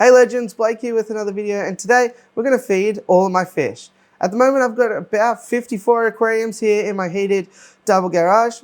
Hey legends, Blake here with another video, and today we're going to feed all of my fish. At the moment I've got about 54 aquariums here in my heated double garage,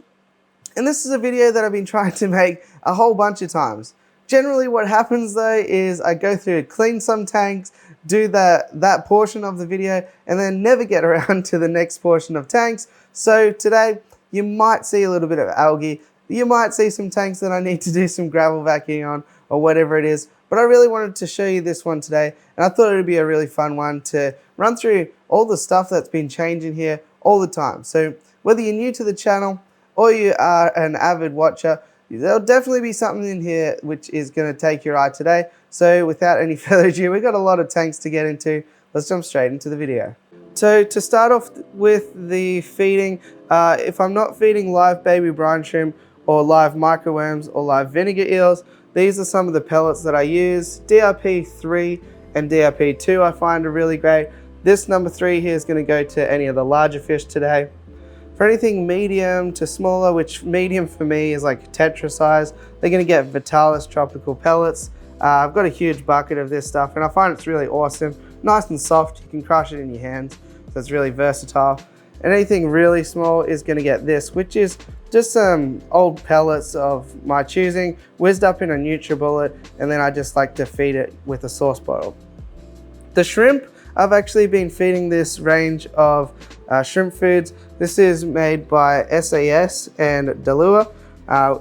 and this is a video that I've been trying to make a whole bunch of times. Generally what happens though is I go through, clean some tanks, do that portion of the video, and then never get around to the next portion of tanks. So today you might see a little bit of algae, you might see some tanks that I need to do some gravel vacuuming on or whatever it is. But I really wanted to show you this one today, and I thought it would be a really fun one to run through all the stuff that's been changing here all the time. So whether you're new to the channel or you are an avid watcher, there'll definitely be something in here which is going to take your eye today. So without any further ado, we've got a lot of tanks to get into. Let's jump straight into the video. So to start off with the feeding, if I'm not feeding live baby brine shrimp or live microworms or live vinegar eels, these are some of the pellets that I use. DRP3 and DRP2 I find are really great. This number 3 here is going to go to any of the larger fish today. For anything medium to smaller, which medium for me is like Tetra size, they're going to get Vitalis tropical pellets. I've got a huge bucket of this stuff and I find it's really awesome. Nice and soft, you can crush it in your hands, so it's really versatile. And anything really small is going to get this, which is just some old pellets of my choosing, whizzed up in a NutriBullet, and then I just like to feed it with a sauce bottle. The shrimp, I've actually been feeding this range of shrimp foods. This is made by SAS and Dalua.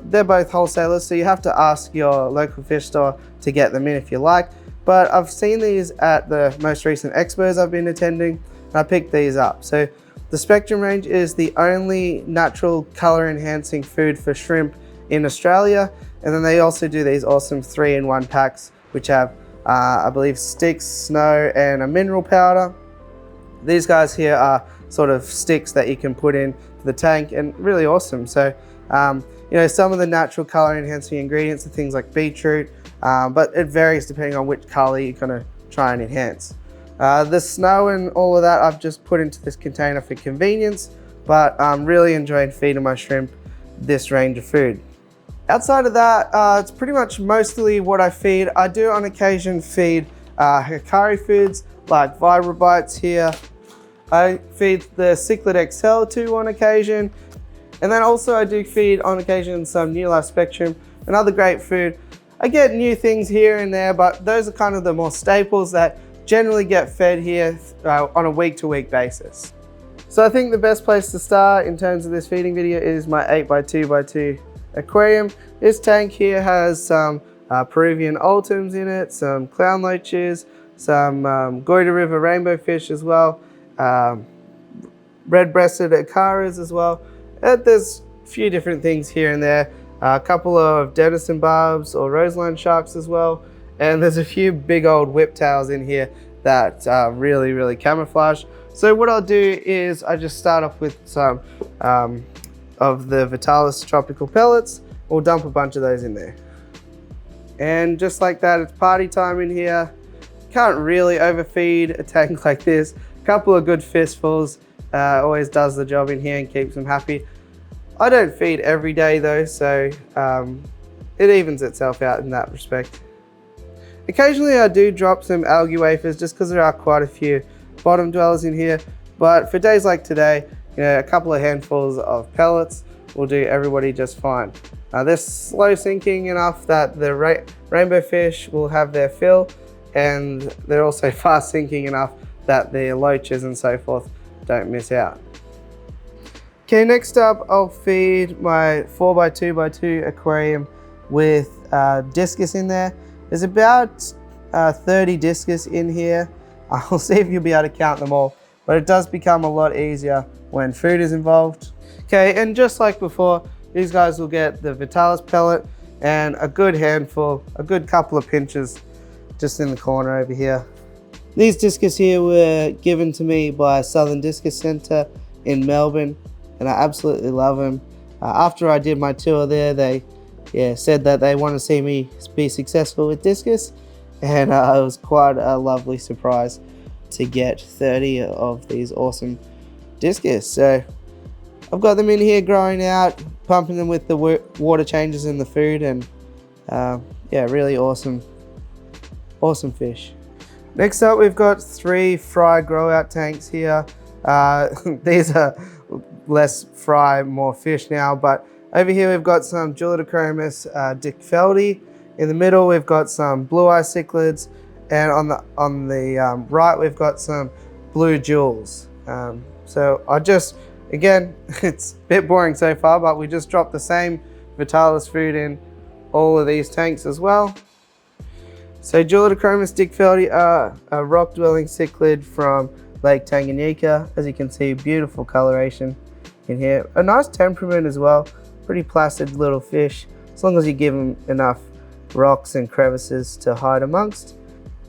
They're both wholesalers, so you have to ask your local fish store to get them in if you like. But I've seen these at the most recent expos I've been attending, and I picked these up. So the Spectrum range is the only natural color enhancing food for shrimp in Australia. And then they also do these awesome 3-in-1 packs, which have, I believe, sticks, snow, and a mineral powder. These guys here are sort of sticks that you can put in the tank, and really awesome. So, you know, some of the natural color enhancing ingredients are things like beetroot, but it varies depending on which color you're gonna try and enhance. The snow and all of that I've just put into this container for convenience, but I'm really enjoying feeding my shrimp this range of food. Outside of that, it's pretty much mostly what I feed. I do on occasion feed Hikari foods like Vibrobites here. I feed the Cichlid XL to on occasion. And then also I do feed on occasion some New Life Spectrum, another great food. I get new things here and there, but those are kind of the more staples that generally get fed here on a week-to-week basis. So I think the best place to start in terms of this feeding video is my 8x2x2 aquarium. This tank here has some Peruvian ultims in it, some clown loaches, some Goida River rainbow fish as well, red-breasted acaras as well. There's a few different things here and there, a couple of Denison barbs or roseline sharks as well. And there's a few big old whiptails in here that are really camouflage. So what I'll do is I just start off with some of the Vitalis tropical pellets. We'll dump a bunch of those in there. And just like that, it's party time in here. Can't really overfeed a tank like this. A couple of good fistfuls always does the job in here and keeps them happy. I don't feed every day though, so it evens itself out in that respect. Occasionally I do drop some algae wafers just because there are quite a few bottom dwellers in here, but for days like today, you know, a couple of handfuls of pellets will do everybody just fine. They're slow sinking enough that the rainbow fish will have their fill, and they're also fast sinking enough that the loaches and so forth don't miss out. Okay, next up I'll feed my 4x2x2 aquarium with discus in there. There's about 30 discus in here. I'll see if you'll be able to count them all, but it does become a lot easier when food is involved. Okay, and just like before, these guys will get the Vitalis pellet and a good handful, a good couple of pinches just in the corner over here. These discus here were given to me by Southern Discus Centre in Melbourne, and I absolutely love them. After I did my tour there, they said that they want to see me be successful with discus, and it was quite a lovely surprise to get 30 of these awesome discus. So I've got them in here growing out, pumping them with the water changes in the food, and yeah, really awesome. Awesome fish. Next up, we've got 3 fry grow out tanks here. These are less fry, more fish now, but over here we've got some Duality Dickfeldi. In the middle we've got some blue Eye Cichlids, and on the right we've got some blue jewels. So I just, again, it's a bit boring so far, but we just dropped the same Vitalis food in all of these tanks as well. So Duality Dickfeldi are a rock dwelling cichlid from Lake Tanganyika. As you can see, beautiful coloration in here. A nice temperament as well, pretty placid little fish, as long as you give them enough rocks and crevices to hide amongst.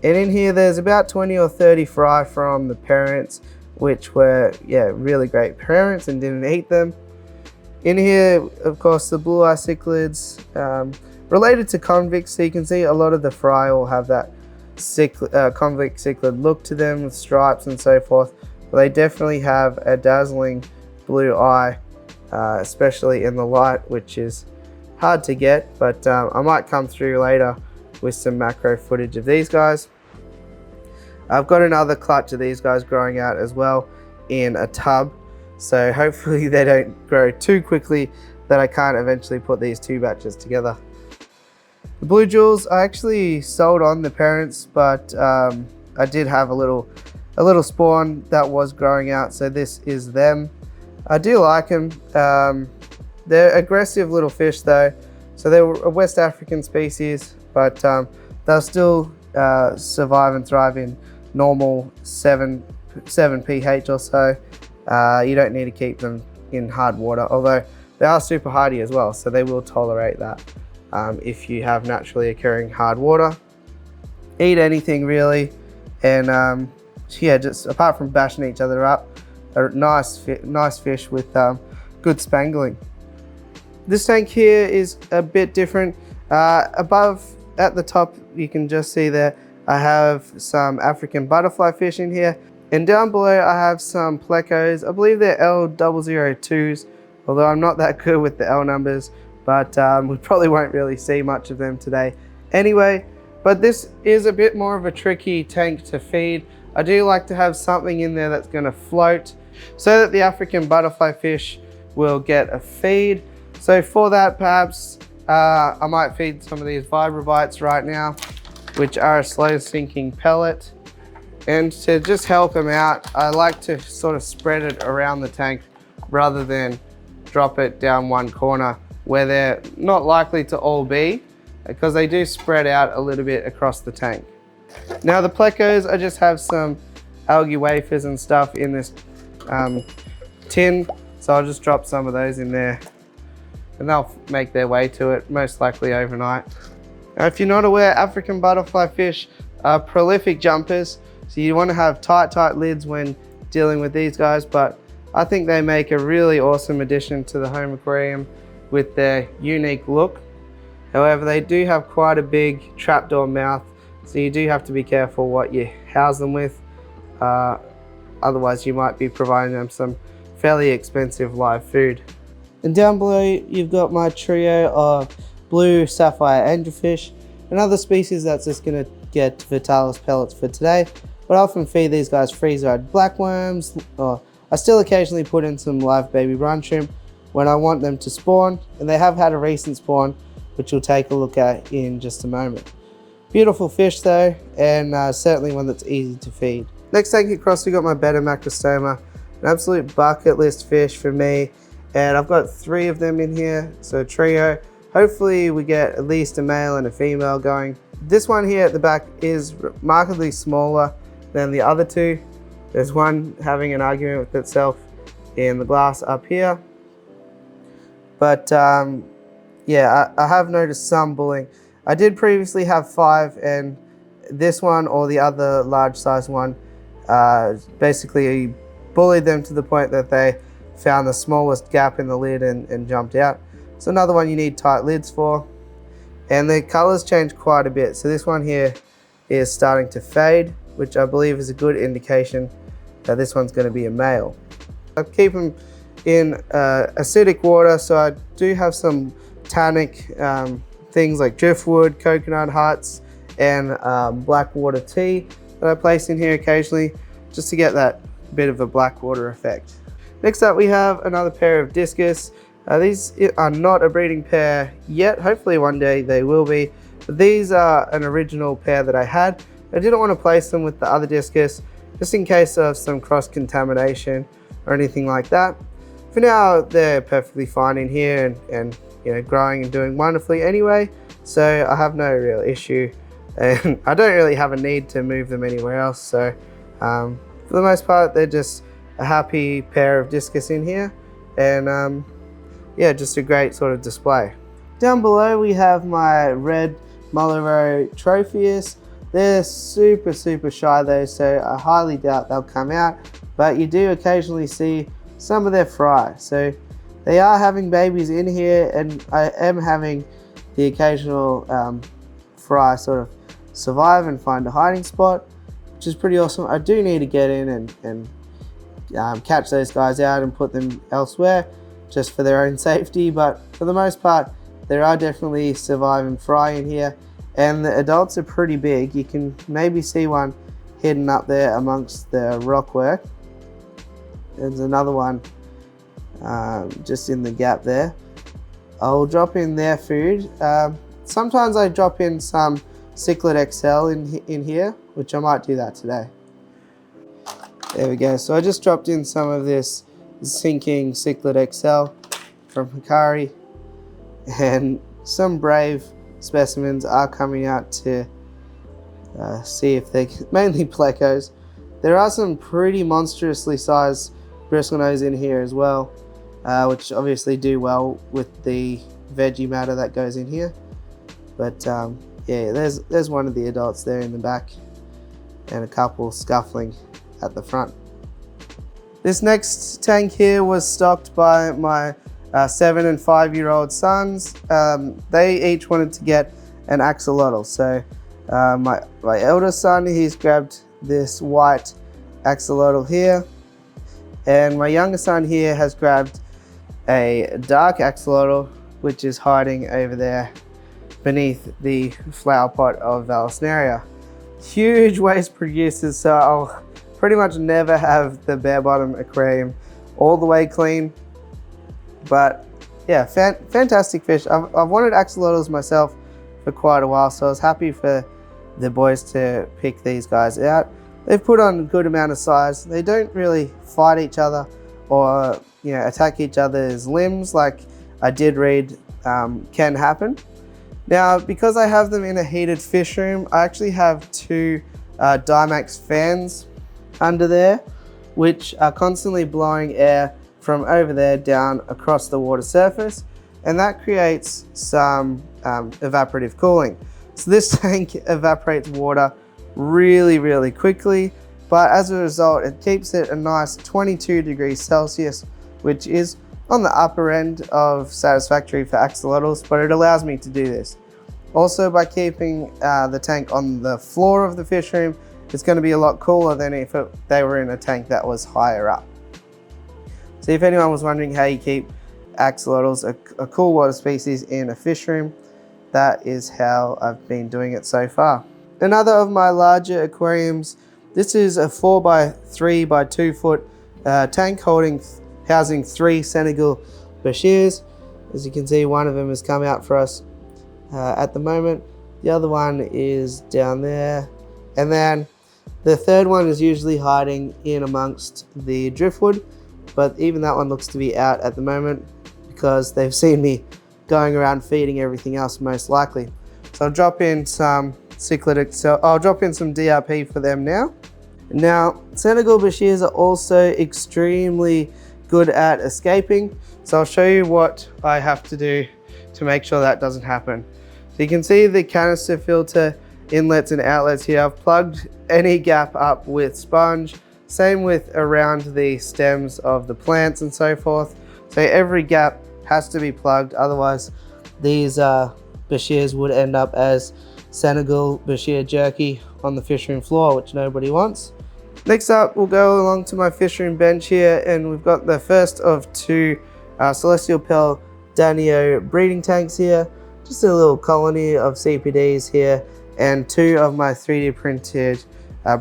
And in here there's about 20 or 30 fry from the parents, which were, yeah, really great parents and didn't eat them. In here, of course, the blue Eye Cichlids, related to convicts, so you can see a lot of the fry will have that convict cichlid look to them with stripes and so forth. But they definitely have a dazzling blue eye, especially in the light, which is hard to get, but I might come through later with some macro footage of these guys. I've got another clutch of these guys growing out as well in a tub, so hopefully they don't grow too quickly that I can't eventually put these 2 batches together. The blue jewels, I actually sold on the parents, but I did have a little spawn that was growing out, so this is them. I do like them. They're aggressive little fish though, so they're a West African species, but they'll still survive and thrive in normal 7 pH or so. You don't need to keep them in hard water, although they are super hardy as well, so they will tolerate that if you have naturally occurring hard water. Eat anything really, and yeah, just apart from bashing each other up, a nice fish with good spangling. This tank here is a bit different. Above at the top, you can just see there, I have some African butterfly fish in here. And down below, I have some plecos. I believe they're L002s, although I'm not that good with the L numbers, but we probably won't really see much of them today anyway. But this is a bit more of a tricky tank to feed. I do like to have something in there that's gonna float so that the African butterfly fish will get a feed. So for that, perhaps I might feed some of these vibrobites right now, which are a slow sinking pellet. And to just help them out, I like to sort of spread it around the tank rather than drop it down one corner where they're not likely to all be, because they do spread out a little bit across the tank. Now the plecos, I just have some algae wafers and stuff in this tin, so I'll just drop some of those in there and they'll make their way to it, most likely overnight. Now, if you're not aware, African butterfly fish are prolific jumpers, so you want to have tight lids when dealing with these guys, but I think they make a really awesome addition to the home aquarium with their unique look. However, they do have quite a big trapdoor mouth, so you do have to be careful what you house them with. Otherwise, you might be providing them some fairly expensive live food. And down below, you've got my trio of blue sapphire angelfish, another species that's just gonna get Vitalis pellets for today. But I often feed these guys freeze-dried blackworms, or I still occasionally put in some live baby brine shrimp when I want them to spawn, and they have had a recent spawn, which we'll take a look at in just a moment. Beautiful fish though, and certainly one that's easy to feed. Next tank across, we got my betta macrostoma, an absolute bucket list fish for me, and I've got 3 of them in here, so a trio. Hopefully we get at least a male and a female going. This one here at the back is markedly smaller than the other 2. There's one having an argument with itself in the glass up here. But yeah, I have noticed some bullying. I did previously have 5, and this one or the other large size one basically bullied them to the point that they found the smallest gap in the lid and jumped out. It's another one you need tight lids for. And the colors change quite a bit. So this one here is starting to fade, which I believe is a good indication that this one's going to be a male. I keep them in acidic water, so I do have some tannic things like driftwood, coconut huts, and black water tea that I place in here occasionally just to get that bit of a black water effect. Next up we have another pair of discus. These are not a breeding pair yet, hopefully one day they will be, but these are an original pair that I had. I didn't want to place them with the other discus just in case of some cross-contamination or anything like that. For now they're perfectly fine in here and you know, growing and doing wonderfully anyway, so I have no real issue and I don't really have a need to move them anywhere else. So for the most part they're just a happy pair of discus in here, and yeah, just a great sort of display. Down below we have my red Molivere tropheus. They're super shy though, so I highly doubt they'll come out, but you do occasionally see some of their fry. So they are having babies in here, and I am having the occasional fry sort of survive and find a hiding spot, which is pretty awesome. I do need to get in and catch those guys out and put them elsewhere just for their own safety, but for the most part there are definitely surviving fry in here, and the adults are pretty big. You can maybe see one hidden up there amongst the rockwork. There's another one just in the gap there. I'll drop in their food. Sometimes I drop in some Cichlid XL in here, which I might do that today. There we go. So I just dropped in some of this sinking Cichlid XL from Hikari, and some brave specimens are coming out to see if they mainly plecos. There are some pretty monstrously sized bristlenose in here as well, which obviously do well with the veggie matter that goes in here. But yeah, there's one of the adults there in the back and a couple scuffling at the front. This next tank here was stocked by my 7 and 5 year old sons. They each wanted to get an axolotl. So my eldest son, he's grabbed this white axolotl here, and my younger son here has grabbed a dark axolotl, which is hiding over there beneath the flower pot of Vallisneria. Huge waste producers, so I'll pretty much never have the bare bottom aquarium all the way clean. But yeah, fantastic fish. I've wanted axolotls myself for quite a while, so I was happy for the boys to pick these guys out. They've put on a good amount of size. They don't really fight each other or, you know, attack each other's limbs like I did read can happen. Now, because I have them in a heated fish room, I actually have 2 Dymax fans under there, which are constantly blowing air from over there down across the water surface, and that creates some evaporative cooling. So this tank evaporates water really quickly, but as a result it keeps it a nice 22 degrees Celsius, which is on the upper end of satisfactory for axolotls, but it allows me to do this. Also, by keeping the tank on the floor of the fish room, it's going to be a lot cooler than if they were in a tank that was higher up. So if anyone was wondering how you keep axolotls, a cool water species, in a fish room, that is how I've been doing it so far. Another of my larger aquariums, this is a 4x3 by 2 foot tank housing 3 Senegal Bashirs. As you can see, one of them has come out for us at the moment. The other one is down there, and then the third one is usually hiding in amongst the driftwood, but even that one looks to be out at the moment because they've seen me going around feeding everything else most likely. So I'll drop in some Cichlids, so I'll drop in some DRP for them now. Now, Senegal Bashirs are also extremely good at escaping, so I'll show you what I have to do to make sure that doesn't happen. So you can see the canister filter inlets and outlets here. I've plugged any gap up with sponge, same with around the stems of the plants and so forth. So every gap has to be plugged, otherwise these Bashirs would end up as Senegal Bashir jerky on the fish room floor, which nobody wants. Next up, we'll go along to my fish room bench here, and we've got the first of 2 Celestial Pearl Danios breeding tanks here. Just a little colony of CPDs here, and 2 of my 3D printed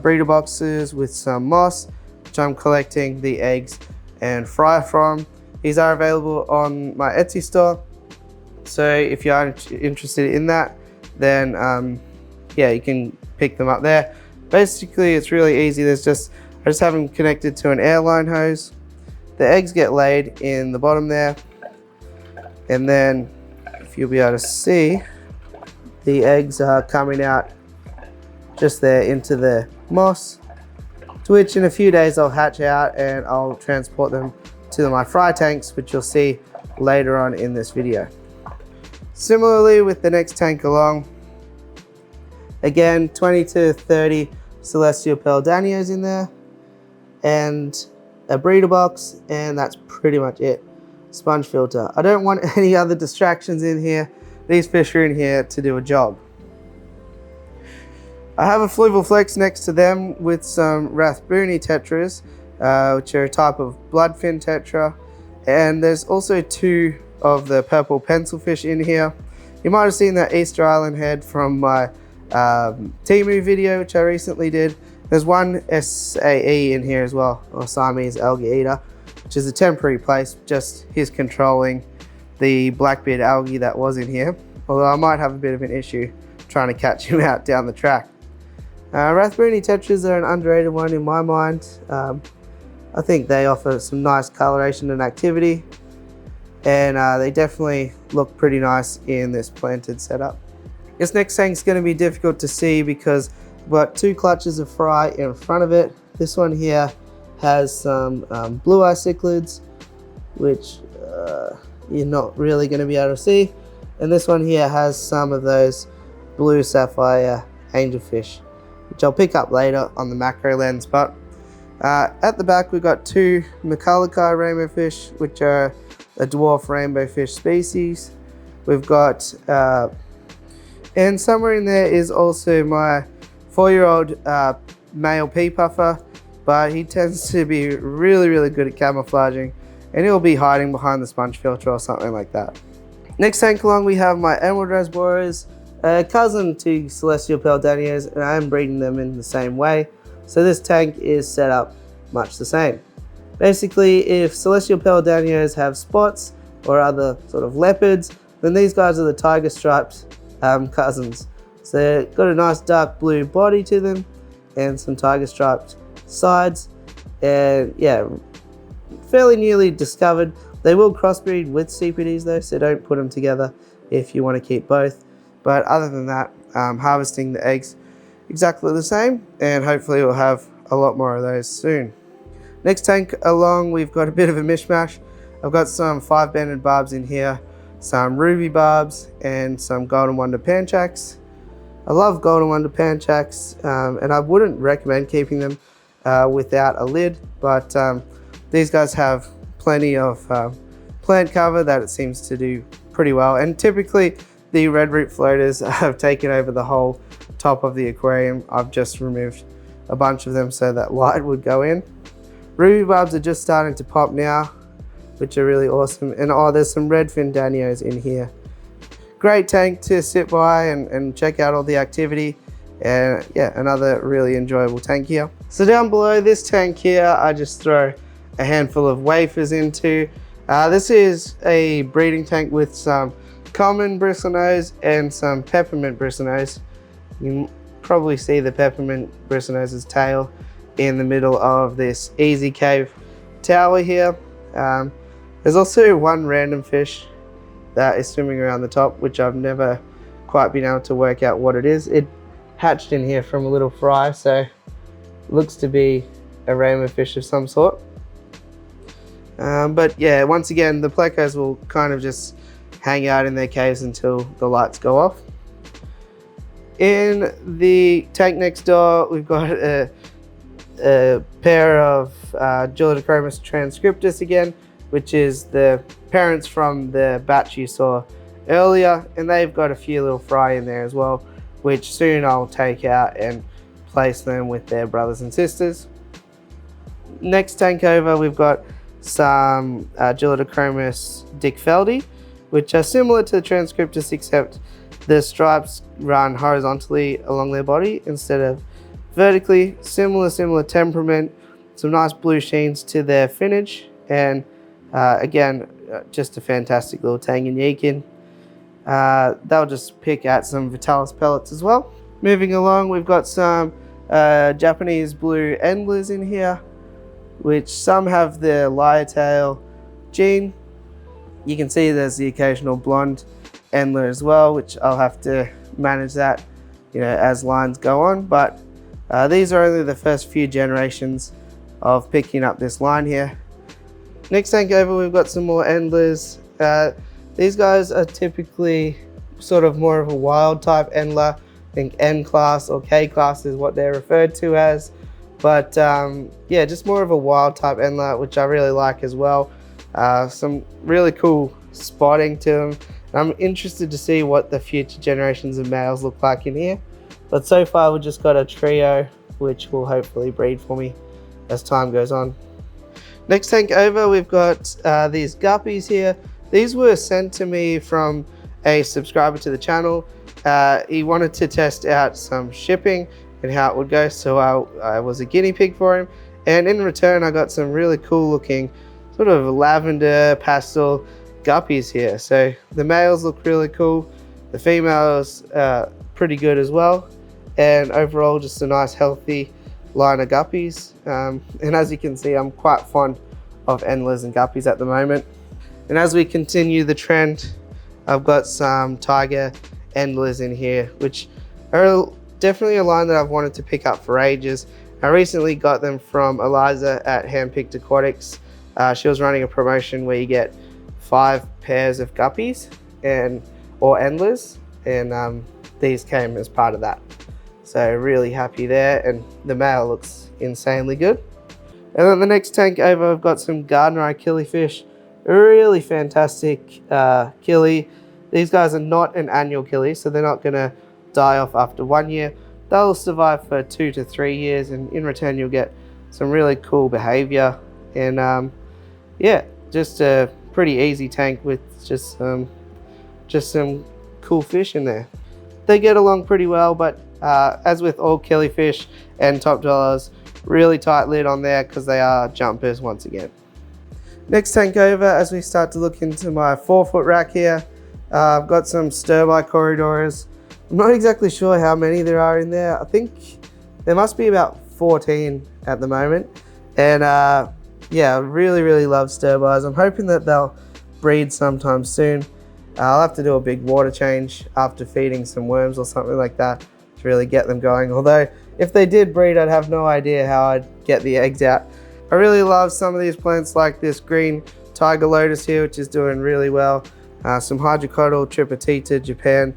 breeder boxes with some moss, which I'm collecting the eggs and fry from. These are available on my Etsy store, so if you are interested in that, then yeah, you can pick them up there. Basically, it's really easy. I just have them connected to an airline hose. The eggs get laid in the bottom there, and then if you'll be able to see, the eggs are coming out just there into the moss, to which in a few days I'll hatch out and I'll transport them to my fry tanks, which you'll see later on in this video. Similarly with the next tank along, again 20 to 30 celestial Pearl Danios in there, and a breeder box, and that's pretty much it. Sponge filter. I don't want any other distractions in here. These fish are in here to do a job. I have a Fluval Flex next to them with some Rathbuni tetras, which are a type of bloodfin tetra, and there's also 2 of the purple pencil fish in here. You might have seen that Easter Island head from my Temu video, which I recently did. There's one SAE in here as well, or Siamese algae eater, which is a temporary place, just he's controlling the blackbeard algae that was in here, although I might have a bit of an issue trying to catch him out down the track. Rathbuni tetras are an underrated one in my mind. I think they offer some nice coloration and activity, and they definitely look pretty nice in this planted setup. This next tank's going to be difficult to see because I've got 2 clutches of fry in front of it. This one here has some blue Eye Cichlids, which you're not really going to be able to see, and this one here has some of those blue sapphire angelfish, which I'll pick up later on the macro lens. But at the back we've got 2 Macalakai rainbow fish, which are a dwarf rainbow fish species. We've got and somewhere in there is also my 4-year-old male pea puffer, but he tends to be really good at camouflaging, and he'll be hiding behind the sponge filter or something like that. Next tank along we have my emerald rasboras, a cousin to celestial Pearl Danios, and I am breeding them in the same way, so this tank is set up much the same. Basically, if celestial Pearl Danios have spots or other sort of leopards, then these guys are the tiger striped cousins. So they've got a nice dark blue body to them and some tiger striped sides, and yeah, fairly newly discovered. They will crossbreed with CPDs though, so don't put them together if you want to keep both. But other than that, harvesting the eggs exactly the same, and hopefully we'll have a lot more of those soon. Next tank along, we've got a bit of a mishmash. I've got some 5-banded barbs in here, some ruby barbs, and some golden wonder panchaks. I love golden wonder panchaks, and I wouldn't recommend keeping them without a lid, but these guys have plenty of plant cover that it seems to do pretty well, and typically the red root floaters have taken over the whole top of the aquarium. I've just removed a bunch of them so that light would go in. Ruby barbs are just starting to pop now, which are really awesome, and oh, there's some redfin Danios in here. Great tank to sit by and check out all the activity, and yeah, another really enjoyable tank here. So down below this tank here, I just throw a handful of wafers into. This is a breeding tank with some common bristlenose and some peppermint bristlenose. You can probably see the peppermint bristlenose tail in the middle of this easy cave tower here. There's also one random fish that is swimming around the top, which I've never quite been able to work out what it is. It hatched in here from a little fry, so it looks to be a rainbow fish of some sort. But yeah, once again, the plecos will kind of just hang out in their caves until the lights go off. In the tank next door, we've got a pair of Duality transcriptus again, which is the parents from the batch you saw earlier, and they've got a few little fry in there as well, which soon I'll take out and place them with their brothers and sisters. Next tank over, we've got some Duality Dickfeldi, which are similar to the transcriptus, except the stripes run horizontally along their body instead of vertically. Similar temperament, some nice blue sheens to their finnage, and again, just a fantastic little Tanganyikin. They'll just pick at some Vitalis pellets as well. Moving along, we've got some Japanese blue endlers in here, which some have the lyre tail gene. You can see there's the occasional blonde endler as well, which I'll have to manage that, you know, as lines go on. But these are only the first few generations of picking up this line here. Next tank over, we've got some more endlers. These guys are typically sort of more of a wild type endler. I think N class or K class is what they're referred to as. But yeah, just more of a wild type endler, which I really like as well. Some really cool spotting to them. I'm interested to see what the future generations of males look like in here. But so far we've just got a trio, which will hopefully breed for me as time goes on. Next tank over, we've got these Guppies here. These were sent to me from a subscriber to the channel. He wanted to test out some shipping and how it would go, so I was a guinea pig for him. And in return, I got some really cool looking sort of lavender pastel Guppies here. So the males look really cool. The females pretty good as well. And overall, just a nice healthy line of Guppies. And as you can see, I'm quite fond of endlers and Guppies at the moment. And as we continue the trend, I've got some tiger endlers in here, which are definitely a line that I've wanted to pick up for ages. I recently got them from Eliza at Handpicked Aquatics. She was running a promotion where you get 5 pairs of Guppies or endlers, and these came as part of that. So really happy there, and the male looks insanely good. And then the next tank over, I've got some Gardener Eye Killifish. Really fantastic killie. These guys are not an annual killie, so they're not gonna die off after 1 year. They'll survive for 2 to 3 years, and in return you'll get some really cool behavior. And yeah, just a pretty easy tank with just some cool fish in there. They get along pretty well, but as with all killifish and top dwellers, really tight lid on there because they are jumpers once again. Next tank over, as we start to look into my 4-foot rack here, I've got some stir-by corridors. I'm not exactly sure how many there are in there. I think there must be about 14 at the moment. And yeah, I really love stir-bys. I'm hoping that they'll breed sometime soon. I'll have to do a big water change after feeding some worms or something like that to really get them going. Although if they did breed, I'd have no idea how I'd get the eggs out. I really love some of these plants, like this green tiger lotus here, which is doing really well. Some hydrocotyle, tripotita, Japan,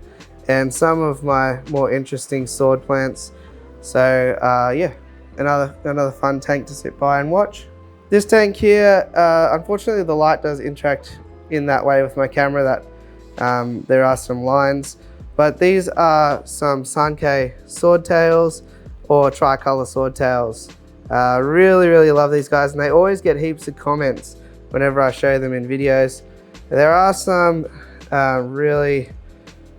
and some of my more interesting sword plants. So yeah, another fun tank to sit by and watch. This tank here, unfortunately the light does interact in that way with my camera, that there are some lines, but these are some Sankei swordtails or tricolor swordtails. Really love these guys, and they always get heaps of comments whenever I show them in videos. There are some really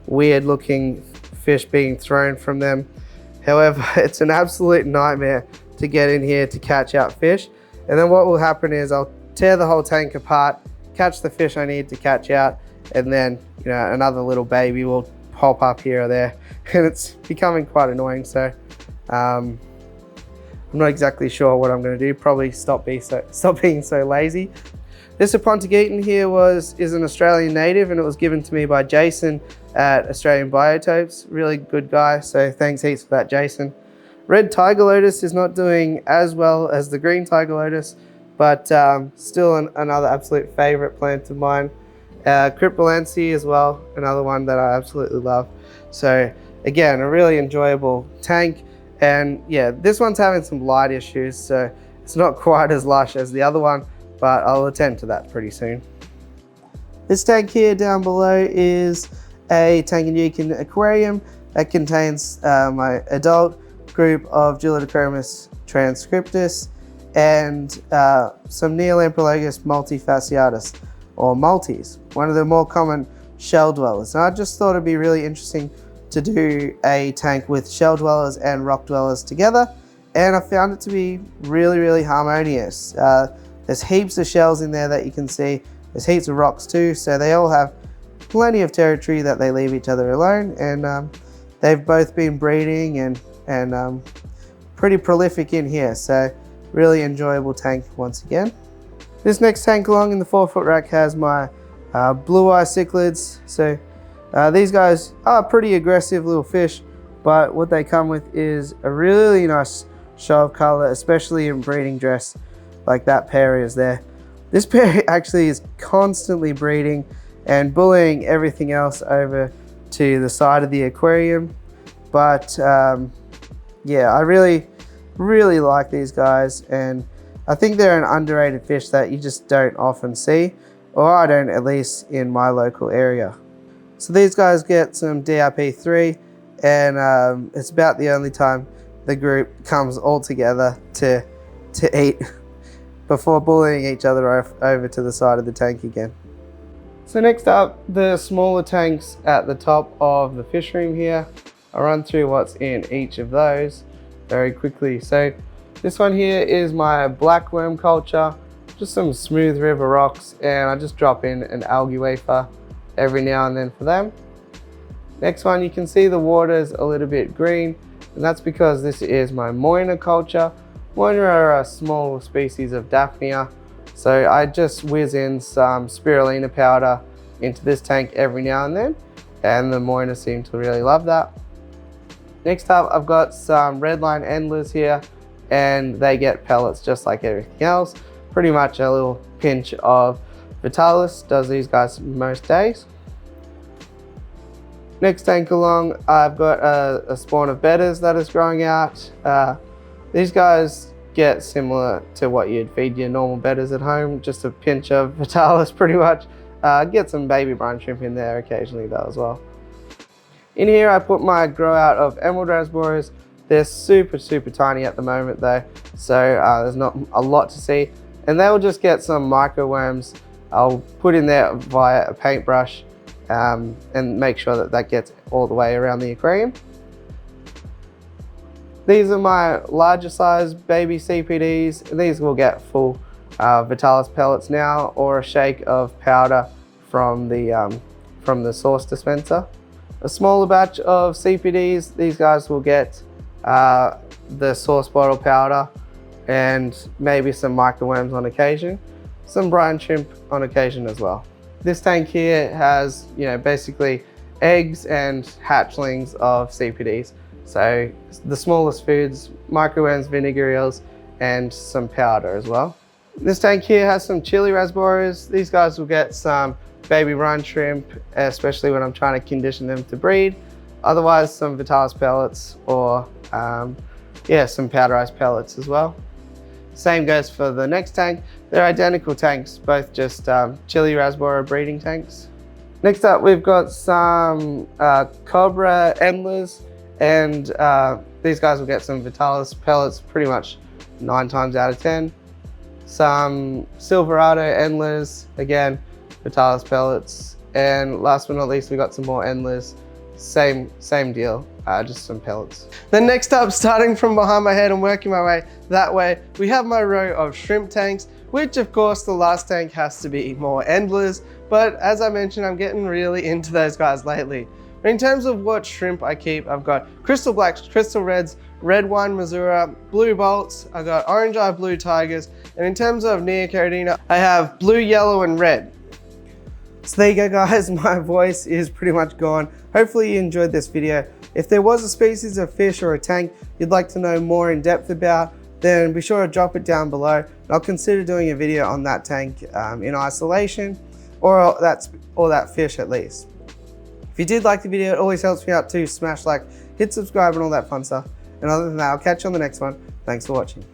weird looking fish being thrown from them. However, it's an absolute nightmare to get in here to catch out fish. And then what will happen is I'll tear the whole tank apart, catch the fish I need to catch out, and then, you know, another little baby will pop up here or there, and it's becoming quite annoying. So I'm not exactly sure what I'm going to do. Probably stop being so lazy. This Tanganyikin here is an Australian native, and it was given to me by Jason at Australian Biotopes. Really good guy, so thanks heaps for that, Jason. Red tiger lotus is not doing as well as the green tiger lotus, but still another absolute favorite plant of mine. Cryptolancy as well, another one that I absolutely love. So again, a really enjoyable tank. And yeah, this one's having some light issues, so it's not quite as lush as the other one, but I'll attend to that pretty soon. This tank here down below is a Tanganyikin Aquarium that contains my adult group of Duality transcriptus and some Neolamprologus multifasciatus, or multis, one of the more common shell dwellers. And I just thought it'd be really interesting to do a tank with shell dwellers and rock dwellers together. And I found it to be really, really harmonious. There's heaps of shells in there that you can see. There's heaps of rocks too, so they all have plenty of territory that they leave each other alone. And they've both been breeding and pretty prolific in here. So really enjoyable tank once again. This next tank along in the 4-foot rack has my blue Eye Cichlids. So these guys are pretty aggressive little fish, but what they come with is a really nice show of color, especially in breeding dress like that pair is there. This pair actually is constantly breeding and bullying everything else over to the side of the aquarium. But yeah, I really like these guys, and I think they're an underrated fish that you just don't often see, or I don't, at least in my local area. So these guys get some DRP3, and it's about the only time the group comes all together to eat before bullying each other over to the side of the tank again. So next up, the smaller tanks at the top of the fish room here. I'll run through what's in each of those very quickly. So this one here is my black worm culture, just some smooth river rocks, and I just drop in an algae wafer every now and then for them. Next one, you can see the water's a little bit green, and that's because this is my moina culture. Moina are a small species of Daphnia, so I just whiz in some spirulina powder into this tank every now and then, and the moina seem to really love that. Next up, I've got some redline endlers here, and they get pellets just like everything else. Pretty much a little pinch of Vitalis does these guys most days. Next tank along, I've got a spawn of bedders that is growing out. These guys get similar to what you'd feed your normal bedders at home, just a pinch of Vitalis pretty much. Get some baby brine shrimp in there occasionally though as well. In here I put my grow out of emerald raspberries. They're super tiny at the moment though, so there's not a lot to see. And they will just get some micro worms. I'll put in there via a paintbrush and make sure that that gets all the way around the aquarium. These are my larger size baby CPDs. These will get full Vitalis pellets now, or a shake of powder from the sauce dispenser. A smaller batch of CPDs, these guys will get the sauce bottle powder and maybe some microworms on occasion, some brine shrimp on occasion as well. This tank here has, basically eggs and hatchlings of CPDs. So the smallest foods, microworms, vinegar eels, and some powder as well. This tank here has some chili raspberries. These guys will get some baby brine shrimp, especially when I'm trying to condition them to breed. Otherwise, some Vitalis pellets or some powderized pellets as well. Same goes for the next tank. They're identical tanks, both just chili raspberry breeding tanks. Next up, we've got some cobra endlers, and these guys will get some Vitalis pellets pretty much 9 times out of 10. Some Silverado endlers, again, Vitalis pellets. And last but not least, we got some more endlers. Same deal, just some pellets. Then next up, starting from behind my head and working my way that way, we have my row of shrimp tanks, which of course the last tank has to be more endlers. But as I mentioned, I'm getting really into those guys lately. In terms of what shrimp I keep, I've got crystal blacks, crystal reds, red wine Missouri, blue bolts, I've got orange eye blue tigers, and in terms of neocaridina, I have blue, yellow, and red. So there you go guys, my voice is pretty much gone. Hopefully you enjoyed this video. If there was a species of fish or a tank you'd like to know more in depth about, then be sure to drop it down below. And I'll consider doing a video on that tank in isolation, or that fish at least. If you did like the video, it always helps me out to smash like, hit subscribe and all that fun stuff. And other than that, I'll catch you on the next one. Thanks for watching.